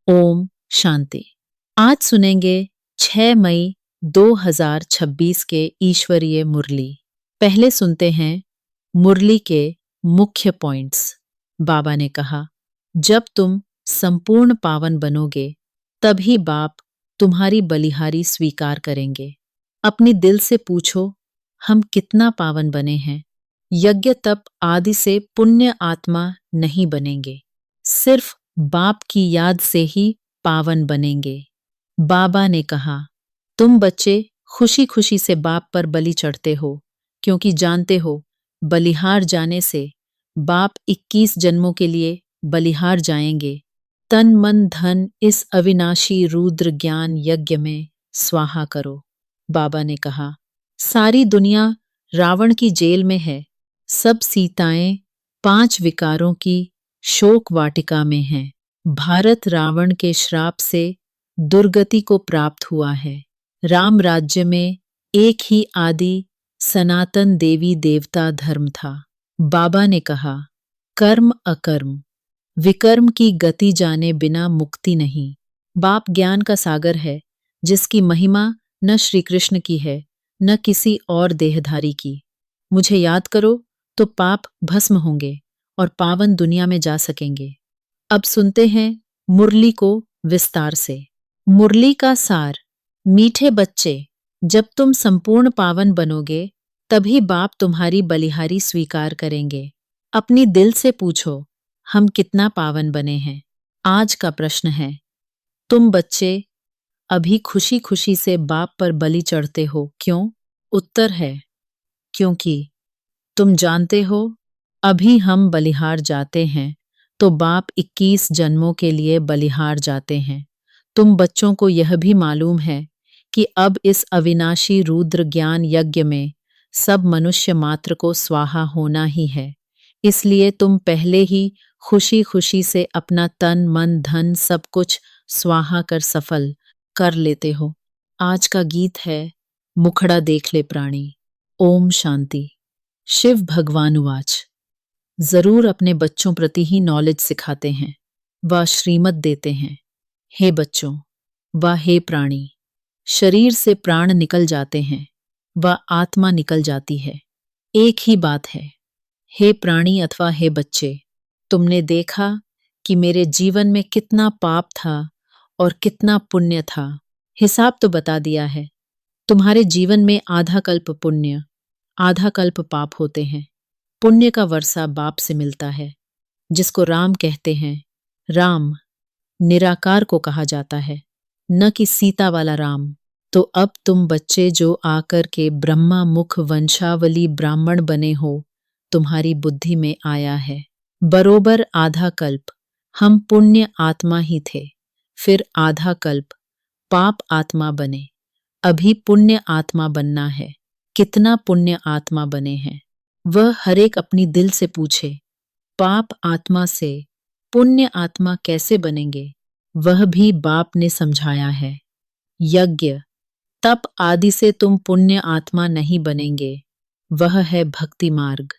ओम शांति। आज सुनेंगे 6 मई 2026 के ईश्वरीय मुरली। पहले सुनते हैं मुरली के मुख्य पॉइंट्स। बाबा ने कहा, जब तुम संपूर्ण पावन बनोगे तभी बाप तुम्हारी बलिहारी स्वीकार करेंगे। अपनी दिल से पूछो, हम कितना पावन बने हैं। यज्ञ तप आदि से पुण्य आत्मा नहीं बनेंगे, सिर्फ बाप की याद से ही पावन बनेंगे। बाबा ने कहा, तुम बच्चे खुशी खुशी से बाप पर बलि चढ़ते हो, क्योंकि जानते हो बलिहार जाने से बाप 21 जन्मों के लिए बलिहार जाएंगे। तन मन धन इस अविनाशी रुद्र ज्ञान यज्ञ में स्वाहा करो। बाबा ने कहा, सारी दुनिया रावण की जेल में है। सब सीताएं 5 विकारों की शोक वाटिका में हैं। भारत रावण के श्राप से दुर्गति को प्राप्त हुआ है। राम राज्य में एक ही आदि सनातन देवी देवता धर्म था। बाबा ने कहा, कर्म अकर्म विकर्म की गति जाने बिना मुक्ति नहीं। बाप ज्ञान का सागर है, जिसकी महिमा न श्री कृष्ण की है न किसी और देहधारी की। मुझे याद करो तो पाप भस्म होंगे और पावन दुनिया में जा सकेंगे। अब सुनते हैं मुरली को विस्तार से। मुरली का सार। मीठे बच्चे, जब तुम संपूर्ण पावन बनोगे तभी बाप तुम्हारी बलिहारी स्वीकार करेंगे। अपनी दिल से पूछो, हम कितना पावन बने हैं। आज का प्रश्न है, तुम बच्चे अभी खुशी खुशी से बाप पर बलि चढ़ते हो, क्यों? उत्तर है, क्योंकि तुम जानते हो अभी हम बलिहार जाते हैं तो बाप 21 जन्मों के लिए बलिहार जाते हैं। तुम बच्चों को यह भी मालूम है कि अब इस अविनाशी रुद्र ज्ञान यज्ञ में सब मनुष्य मात्र को स्वाहा होना ही है। इसलिए तुम पहले ही खुशी खुशी से अपना तन मन धन सब कुछ स्वाहा कर सफल कर लेते हो। आज का गीत है, मुखड़ा देख ले प्राणी। ओम शांति। शिव भगवान उवाच, जरूर अपने बच्चों प्रति ही नॉलेज सिखाते हैं, व श्रीमत देते हैं। हे बच्चों, व हे प्राणी, शरीर से प्राण निकल जाते हैं व आत्मा निकल जाती है, एक ही बात है। हे प्राणी अथवा हे बच्चे, तुमने देखा कि मेरे जीवन में कितना पाप था और कितना पुण्य था। हिसाब तो बता दिया है। तुम्हारे जीवन में आधा कल्प पुण्य आधा कल्प पाप होते हैं। पुण्य का वर्षा बाप से मिलता है, जिसको राम कहते हैं। राम निराकार को कहा जाता है, न कि सीता वाला राम। तो अब तुम बच्चे जो आकर के ब्रह्मा मुख वंशावली ब्राह्मण बने हो, तुम्हारी बुद्धि में आया है। बरोबर आधा कल्प हम पुण्य आत्मा ही थे, फिर आधा कल्प पाप आत्मा बने। अभी पुण्य आत्मा बनना है। कितना पुण्य आत्मा बने हैं, वह हर एक अपनी दिल से पूछे। पाप आत्मा से पुण्य आत्मा कैसे बनेंगे, वह भी बाप ने समझाया है। यज्ञ तप आदि से तुम पुण्य आत्मा नहीं बनेंगे, वह है भक्ति मार्ग।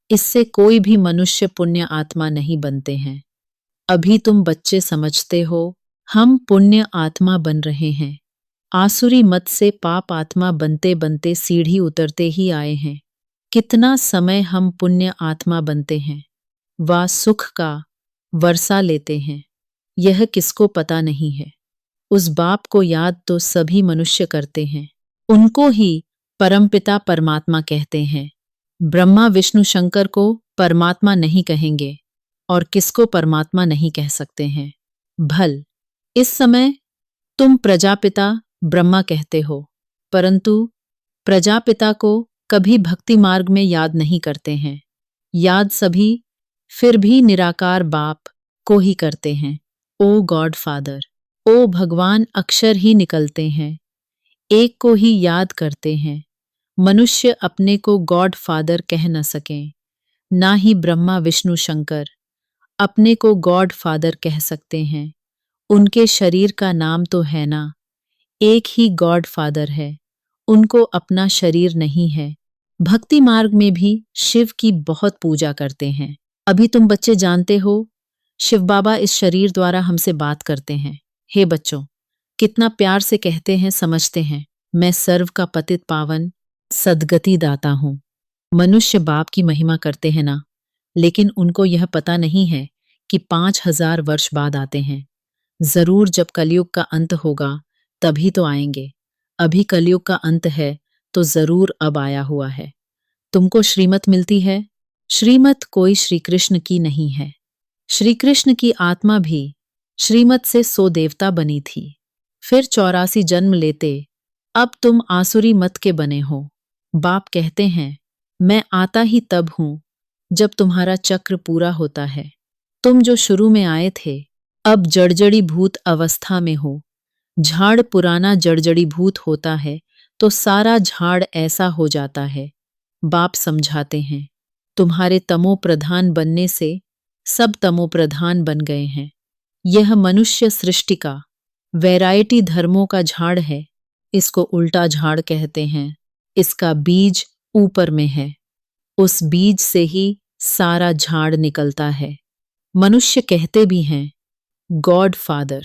इससे कोई भी मनुष्य पुण्य आत्मा नहीं बनते हैं। अभी तुम बच्चे समझते हो हम पुण्य आत्मा बन रहे हैं। आसुरी मत से पाप आत्मा बनते बनते सीढ़ी उतरते ही आए हैं। कितना समय हम पुण्य आत्मा बनते हैं व सुख का वर्षा लेते हैं, यह किसको पता नहीं है। उस बाप को याद तो सभी मनुष्य करते हैं। उनको ही परमपिता परमात्मा कहते हैं। ब्रह्मा विष्णु शंकर को परमात्मा नहीं कहेंगे और किसको परमात्मा नहीं कह सकते हैं। भल इस समय तुम प्रजापिता ब्रह्मा कहते हो, परंतु प्रजापिता को कभी भक्ति मार्ग में याद नहीं करते हैं। याद सभी फिर भी निराकार बाप को ही करते हैं। ओ गॉड फादर, ओ भगवान अक्षर ही निकलते हैं, एक को ही याद करते हैं। मनुष्य अपने को गॉड फादर कह न सकें, ना ही ब्रह्मा विष्णु शंकर अपने को गॉड फादर कह सकते हैं। उनके शरीर का नाम तो है ना, एक ही गॉड फादर है, उनको अपना शरीर नहीं है। भक्ति मार्ग में भी शिव की बहुत पूजा करते हैं। अभी तुम बच्चे जानते हो शिव बाबा इस शरीर द्वारा हमसे बात करते हैं। हे बच्चों, कितना प्यार से कहते हैं, समझते हैं, मैं सर्व का पतित पावन सद्गति दाता हूँ। मनुष्य बाप की महिमा करते हैं ना, लेकिन उनको यह पता नहीं है कि 5000 वर्ष बाद आते हैं। जरूर जब कलयुग का अंत होगा तभी तो आएंगे। अभी कलयुग का अंत है तो जरूर अब आया हुआ है। तुमको श्रीमत मिलती है। श्रीमत कोई श्री कृष्ण की नहीं है। श्री कृष्ण की आत्मा भी श्रीमत से 100 देवता बनी थी, फिर 84 जन्म लेते, अब तुम आसुरी मत के बने हो। बाप कहते हैं, मैं आता ही तब हूं जब तुम्हारा चक्र पूरा होता है। तुम जो शुरू में आए थे अब जड़जड़ी भूत अवस्था में हो। झाड़ पुराना जड़जड़ी भूत होता है तो सारा झाड़ ऐसा हो जाता है। बाप समझाते हैं, तुम्हारे तमो प्रधान बनने से सब तमो प्रधान बन गए हैं। यह मनुष्य सृष्टि का वैरायटी धर्मों का झाड़ है। इसको उल्टा झाड़ कहते हैं। इसका बीज ऊपर में है, उस बीज से ही सारा झाड़ निकलता है। मनुष्य कहते भी हैं गॉड फादर।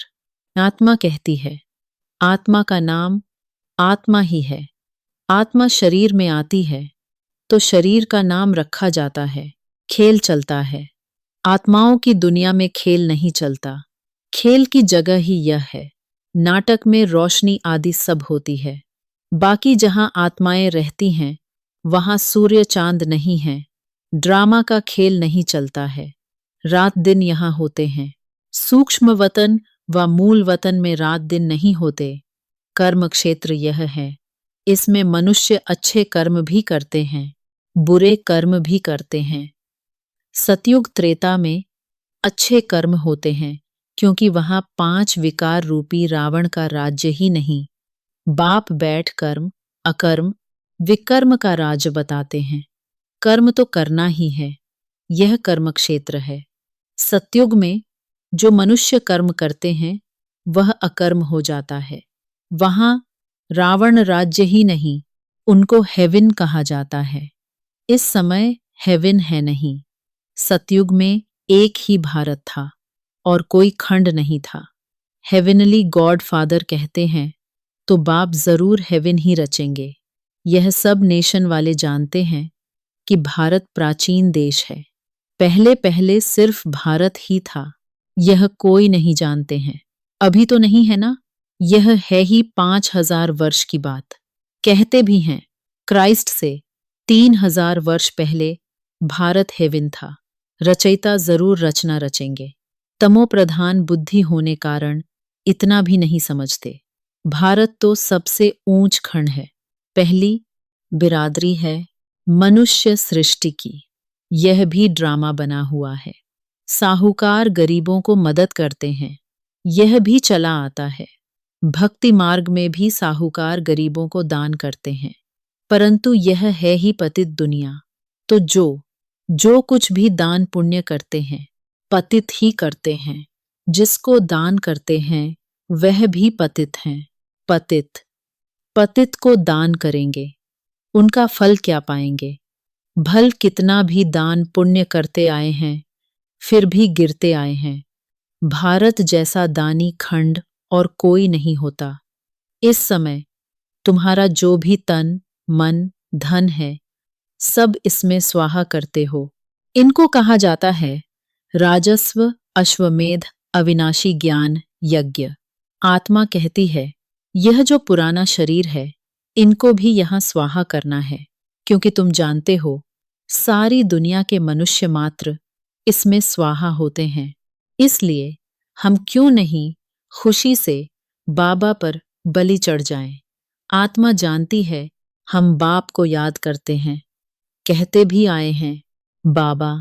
आत्मा कहती है, आत्मा का नाम आत्मा ही है। आत्मा शरीर में आती है तो शरीर का नाम रखा जाता है। खेल चलता है। आत्माओं की दुनिया में खेल नहीं चलता। खेल की जगह ही यह है। नाटक में रोशनी आदि सब होती है। बाकी जहां आत्माएं रहती हैं वहां सूर्य चांद नहीं है। ड्रामा का खेल नहीं चलता है। रात दिन यहां होते हैं। सूक्ष्म वतन व मूल वतन में रात दिन नहीं होते। कर्म क्षेत्र यह है। इसमें मनुष्य अच्छे कर्म भी करते हैं, बुरे कर्म भी करते हैं। सतयुग त्रेता में अच्छे कर्म होते हैं क्योंकि वहां 5 विकार रूपी रावण का राज्य ही नहीं। बाप बैठ कर्म अकर्म विकर्म का राज बताते हैं। कर्म तो करना ही है, यह कर्म क्षेत्र है। सतयुग में जो मनुष्य कर्म करते हैं वह अकर्म हो जाता है। वहां रावण राज्य ही नहीं, उनको हेवन कहा जाता है। इस समय हेवन है नहीं। सतयुग में एक ही भारत था और कोई खंड नहीं था। हेवनली गॉड फादर कहते हैं तो बाप जरूर हेवन ही रचेंगे। यह सब नेशन वाले जानते हैं कि भारत प्राचीन देश है। पहले पहले सिर्फ भारत ही था, यह कोई नहीं जानते हैं। अभी तो नहीं है ना, यह है ही 5000 वर्ष की बात। कहते भी हैं क्राइस्ट से 3000 वर्ष पहले भारत हेवन था। रचयिता जरूर रचना रचेंगे। तमो प्रधान बुद्धि होने कारण इतना भी नहीं समझते। भारत तो सबसे ऊंच खंड है। पहली बिरादरी है मनुष्य सृष्टि की। यह भी ड्रामा बना हुआ है। साहूकार गरीबों को मदद करते हैं, यह भी चला आता है। भक्ति मार्ग में भी साहूकार गरीबों को दान करते हैं, परंतु यह है ही पतित दुनिया। तो जो कुछ भी दान पुण्य करते हैं पतित ही करते हैं। जिसको दान करते हैं वह भी पतित हैं। पतित को दान करेंगे, उनका फल क्या पाएंगे? भल कितना भी दान पुण्य करते आए हैं फिर भी गिरते आए हैं। भारत जैसा दानी खंड और कोई नहीं होता। इस समय तुम्हारा जो भी तन मन धन है सब इसमें स्वाहा करते हो। इनको कहा जाता है राजस्व अश्वमेध अविनाशी ज्ञान यज्ञ। आत्मा कहती है यह जो पुराना शरीर है इनको भी यहां स्वाहा करना है, क्योंकि तुम जानते हो सारी दुनिया के मनुष्य मात्र इसमें स्वाहा होते हैं। इसलिए हम क्यों नहीं खुशी से बाबा पर बलि चढ़ जाएं। आत्मा जानती है हम बाप को याद करते हैं, कहते भी आए हैं बाबा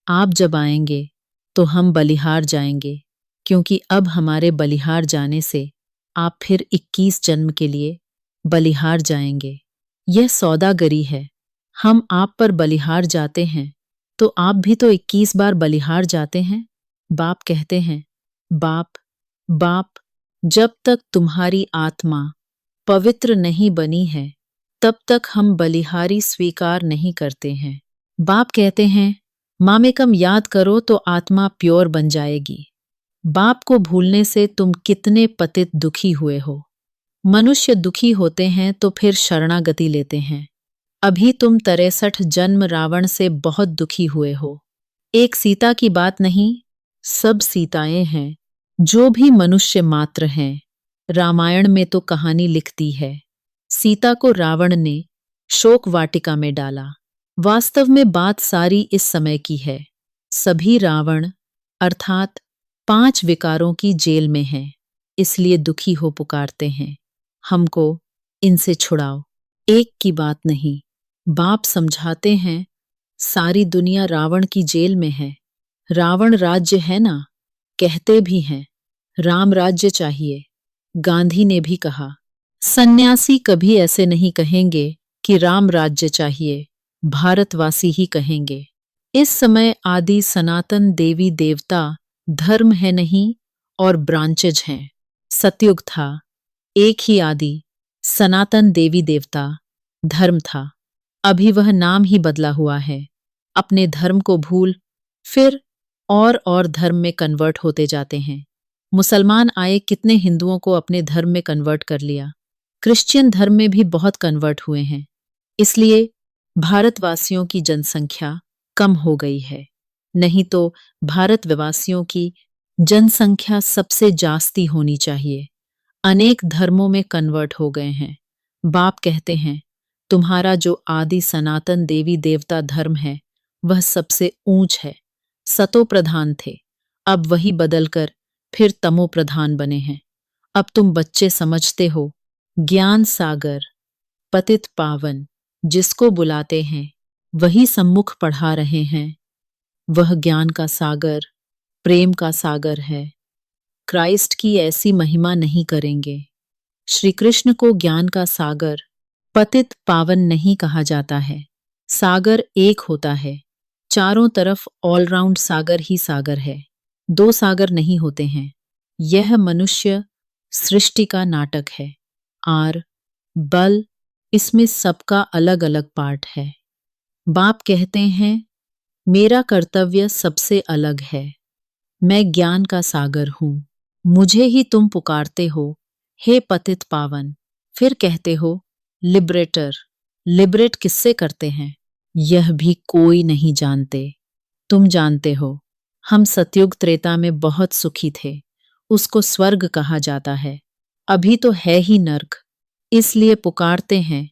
आप जब आएंगे तो हम बलिहार जाएंगे, क्योंकि अब हमारे बलिहार जाने से आप फिर 21 जन्म के लिए बलिहार जाएंगे। यह सौदागरी है। हम आप पर बलिहार जाते हैं तो आप भी तो 21 बार बलिहार जाते हैं। बाप कहते हैं बाप जब तक तुम्हारी आत्मा पवित्र नहीं बनी है तब तक हम बलिहारी स्वीकार नहीं करते हैं। बाप कहते हैं मामेकम याद करो तो आत्मा प्योर बन जाएगी। बाप को भूलने से तुम कितने पतित दुखी हुए हो। मनुष्य दुखी होते हैं तो फिर शरणागति लेते हैं। अभी तुम 63 जन्म रावण से बहुत दुखी हुए हो। एक सीता की बात नहीं, सब सीताएं हैं। जो भी मनुष्य मात्र हैं। रामायण में तो कहानी लिखती है, सीता को रावण ने शोक वाटिका में डाला। वास्तव में बात सारी इस समय की है। सभी रावण अर्थात 5 विकारों की जेल में हैं, इसलिए दुखी हो पुकारते हैं, हमको इनसे छुड़ाओ। एक की बात नहीं, बाप समझाते हैं, सारी दुनिया रावण की जेल में है। रावण राज्य है ना, कहते भी हैं राम राज्य चाहिए। गांधी ने भी कहा। सन्यासी कभी ऐसे नहीं कहेंगे कि राम राज्य चाहिए, भारतवासी ही कहेंगे। इस समय आदि सनातन देवी देवता धर्म है नहीं और ब्रांचेज हैं। सतयुग था, एक ही आदि सनातन देवी देवता धर्म था। अभी वह नाम ही बदला हुआ है। अपने धर्म को भूल फिर और धर्म में कन्वर्ट होते जाते हैं। मुसलमान आए, कितने हिंदुओं को अपने धर्म में कन्वर्ट कर लिया। क्रिश्चियन धर्म में भी बहुत कन्वर्ट हुए हैं। इसलिए भारतवासियों की जनसंख्या कम हो गई है, नहीं तो भारतवासियों की जनसंख्या सबसे जास्ती होनी चाहिए। अनेक धर्मों में कन्वर्ट हो गए हैं। बाप कहते हैं, तुम्हारा जो आदि सनातन देवी देवता धर्म है वह सबसे ऊंच है। सतो प्रधान थे, अब वही बदलकर फिर तमो प्रधान बने हैं। अब तुम बच्चे समझते हो, ज्ञान सागर पतित पावन जिसको बुलाते हैं वही सम्मुख पढ़ा रहे हैं। वह ज्ञान का सागर, प्रेम का सागर है। क्राइस्ट की ऐसी महिमा नहीं करेंगे। श्री कृष्ण को ज्ञान का सागर, पतित पावन नहीं कहा जाता है। सागर एक होता है, चारों तरफ ऑलराउंड सागर ही सागर है। 2 सागर नहीं होते हैं। यह मनुष्य सृष्टि का नाटक है। आर बल इसमें सबका अलग अलग पार्ट है। बाप कहते हैं, मेरा कर्तव्य सबसे अलग है। मैं ज्ञान का सागर हूं। मुझे ही तुम पुकारते हो, हे पतित पावन। फिर कहते हो लिबरेटर। लिबरेट किससे करते हैं यह भी कोई नहीं जानते। तुम जानते हो, हम सतयुग त्रेता में बहुत सुखी थे, उसको स्वर्ग कहा जाता है। अभी तो है ही नर्क, इसलिए पुकारते हैं,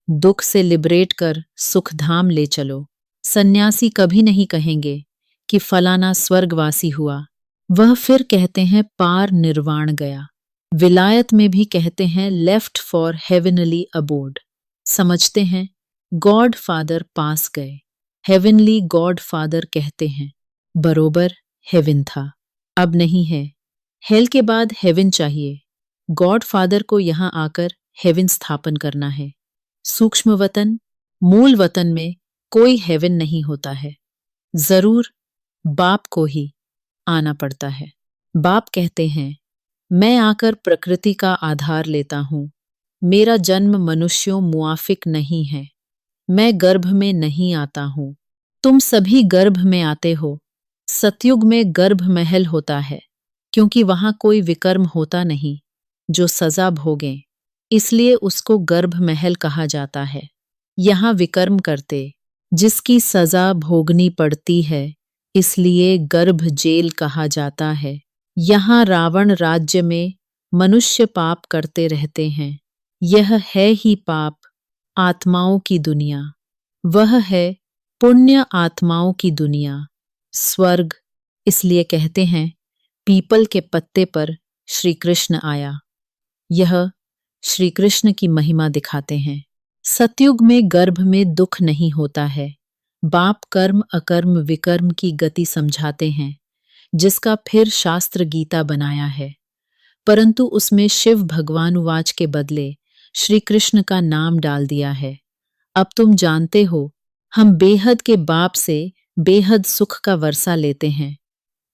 दुख से लिबरेट कर सुखधाम ले चलो। सन्यासी कभी नहीं कहेंगे कि फलाना स्वर्गवासी हुआ, वह फिर कहते हैं पार निर्वाण गया। विलायत में भी कहते हैं लेफ्ट फॉर हेवनली अबोर्ड। समझते हैं गॉड फादर पास गए। हेवनली गॉड फादर कहते हैं, बरोबर हेवन था, अब नहीं है। हेल के बाद हेवन चाहिए। गॉड फादर को यहां आकर हेवन स्थापन करना है। सूक्ष्म वतन, मूल वतन में कोई हेवन नहीं होता है, जरूर बाप को ही आना पड़ता है। बाप कहते हैं, मैं आकर प्रकृति का आधार लेता हूं। मेरा जन्म मनुष्यों मुआफिक नहीं है। मैं गर्भ में नहीं आता हूं, तुम सभी गर्भ में आते हो। सतयुग में गर्भ महल होता है, क्योंकि वहां कोई विकर्म होता नहीं जो सजा भोगें, इसलिए उसको गर्भ महल कहा जाता है। यहां विकर्म करते जिसकी सजा भोगनी पड़ती है, इसलिए गर्भ जेल कहा जाता है। यहां रावण राज्य में मनुष्य पाप करते रहते हैं। यह है ही पाप आत्माओं की दुनिया, वह है पुण्य आत्माओं की दुनिया, स्वर्ग। इसलिए कहते हैं, पीपल के पत्ते पर श्री कृष्ण आया। यह श्री कृष्ण की महिमा दिखाते हैं। सतयुग में गर्भ में दुख नहीं होता है। बाप कर्म अकर्म विकर्म की गति समझाते हैं, जिसका फिर शास्त्र गीता बनाया है, परंतु उसमें शिव भगवानुवाच के बदले श्री कृष्ण का नाम डाल दिया है। अब तुम जानते हो, हम बेहद के बाप से बेहद सुख का वर्षा लेते हैं।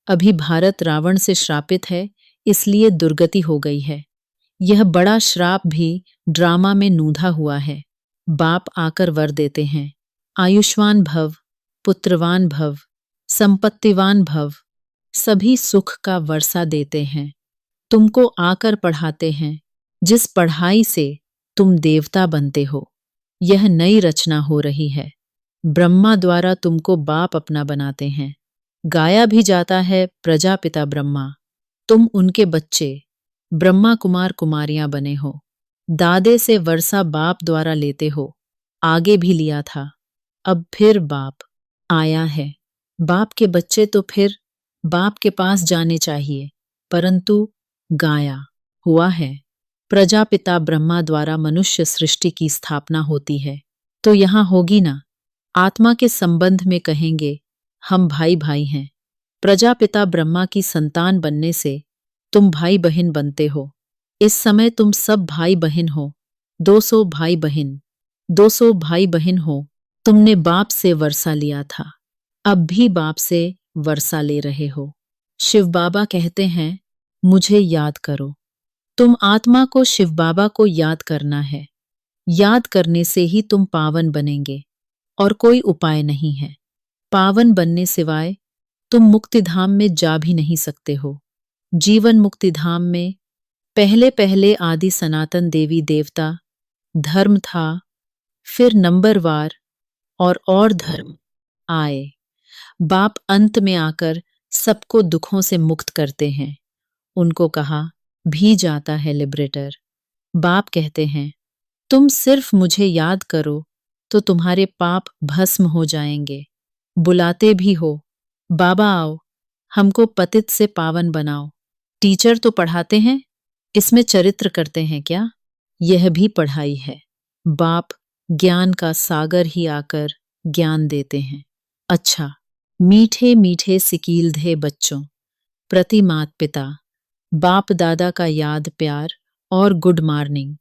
अभी भारत रावण से श्रापित है, इसलिए दुर्गति हो गई है। यह बड़ा श्राप भी ड्रामा में नूंधा हुआ है। बाप आकर वर देते हैं, आयुष्मान भव, पुत्रवान भव, संपत्तिवान भव, सभी सुख का वर्षा देते हैं, तुमको आकर पढ़ाते हैं, जिस पढ़ाई से तुम देवता बनते हो। यह नई रचना हो रही है। ब्रह्मा द्वारा तुमको बाप अपना बनाते हैं। गाया भी जाता है प्रजापिता ब्रह्मा, तुम उनके बच्चे ब्रह्मा कुमार कुमारियां बने हो। दादे से वर्षा बाप द्वारा लेते हो, आगे भी लिया था, अब फिर बाप आया है। बाप के बच्चे तो फिर बाप के पास जाने चाहिए, परंतु गाया हुआ है। प्रजापिता ब्रह्मा द्वारा मनुष्य सृष्टि की स्थापना होती है, तो यहां होगी ना। आत्मा के संबंध में कहेंगे हम भाई भाई हैं। प्रजापिता ब्रह्मा की संतान बनने से तुम भाई बहन बनते हो। इस समय तुम सब भाई बहन हो। 200 भाई बहन, 200 भाई बहन हो। तुमने बाप से वर्षा लिया था, अब भी बाप से वर्षा ले रहे हो। शिव बाबा कहते हैं मुझे याद करो। तुम आत्मा को शिव बाबा को याद करना है। याद करने से ही तुम पावन बनेंगे, और कोई उपाय नहीं है। पावन बनने सिवाय तुम मुक्तिधाम में जा भी नहीं सकते हो। जीवन मुक्तिधाम में पहले पहले आदि सनातन देवी देवता धर्म था, फिर नंबरवार और धर्म आए। बाप अंत में आकर सबको दुखों से मुक्त करते हैं। उनको कहा भी जाता है लिबरेटर। बाप कहते हैं तुम सिर्फ मुझे याद करो तो तुम्हारे पाप भस्म हो जाएंगे। बुलाते भी हो बाबा आओ, हमको पतित से पावन बनाओ। टीचर तो पढ़ाते हैं, इसमें चरित्र करते हैं क्या? यह भी पढ़ाई है। बाप ज्ञान का सागर ही आकर ज्ञान देते हैं। अच्छा, मीठे मीठे सिकीलधे बच्चों प्रति मात पिता बाप दादा का याद प्यार और गुड मॉर्निंग।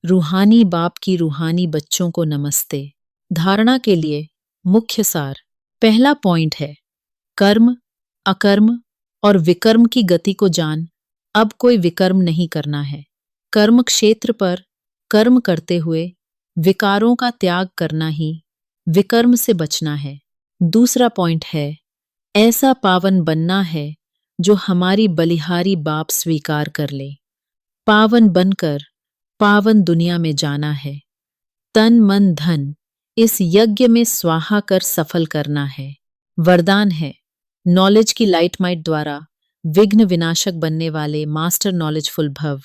रूहानी बाप की रूहानी बच्चों को नमस्ते। धारणा के लिए मुख्य सार। पहला पॉइंट है कर्म, अकर्म और विकर्म की गति को जान। अब कोई विकर्म नहीं करना है। कर्म क्षेत्र पर कर्म करते हुए विकारों का त्याग करना ही विकर्म से बचना है। दूसरा पॉइंट है ऐसा पावन बनना है जो हमारी बलिहारी बाप स्वीकार कर ले। पावन बनकर पावन दुनिया में जाना है। तन मन धन इस यज्ञ में स्वाहा कर सफल करना है। वरदान है नॉलेज की लाइट माइट द्वारा विघ्न विनाशक बनने वाले मास्टर नॉलेजफुल भव।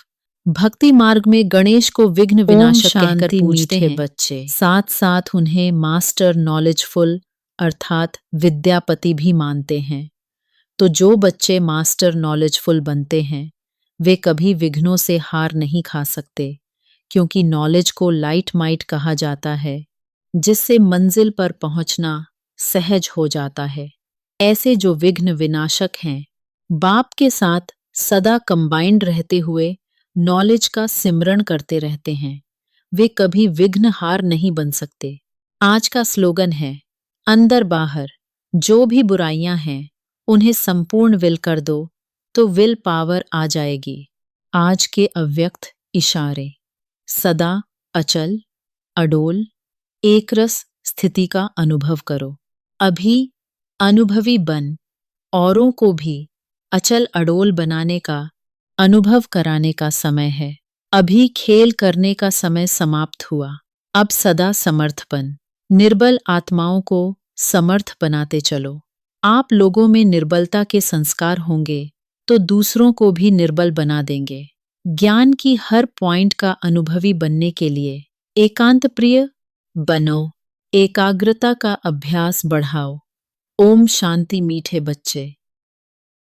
भक्ति मार्ग में गणेश को विघ्न विनाशक कहकर पूजते हैं बच्चे, साथ साथ उन्हें मास्टर नॉलेजफुल अर्थात विद्यापति भी मानते हैं। तो जो बच्चे मास्टर नॉलेजफुल बनते हैं वे कभी विघ्नों से हार नहीं खा सकते, क्योंकि नॉलेज को लाइट माइट कहा जाता है, जिससे मंजिल पर पहुंचना सहज हो जाता है। ऐसे जो विघ्न विनाशक हैं, बाप के साथ सदा कंबाइंड रहते हुए नॉलेज का सिमरण करते रहते हैं, वे कभी विघ्न हार नहीं बन सकते। आज का स्लोगन है अंदर बाहर जो भी बुराइयां हैं उन्हें संपूर्ण विल कर दो तो विल पावर आ जाएगी। आज के अव्यक्त इशारे। सदा अचल अडोल एकरस स्थिति का अनुभव करो। अभी अनुभवी बन औरों को भी अचल अडोल बनाने का अनुभव कराने का समय है। अभी खेल करने का समय समाप्त हुआ, अब सदा समर्थ बन। निर्बल आत्माओं को समर्थ बनाते चलो। आप लोगों में निर्बलता के संस्कार होंगे तो दूसरों को भी निर्बल बना देंगे। ज्ञान की हर पॉइंट का अनुभवी बनने के लिए एकांत प्रिय बनो, एकाग्रता का अभ्यास बढ़ाओ। ओम शांति मीठे बच्चे।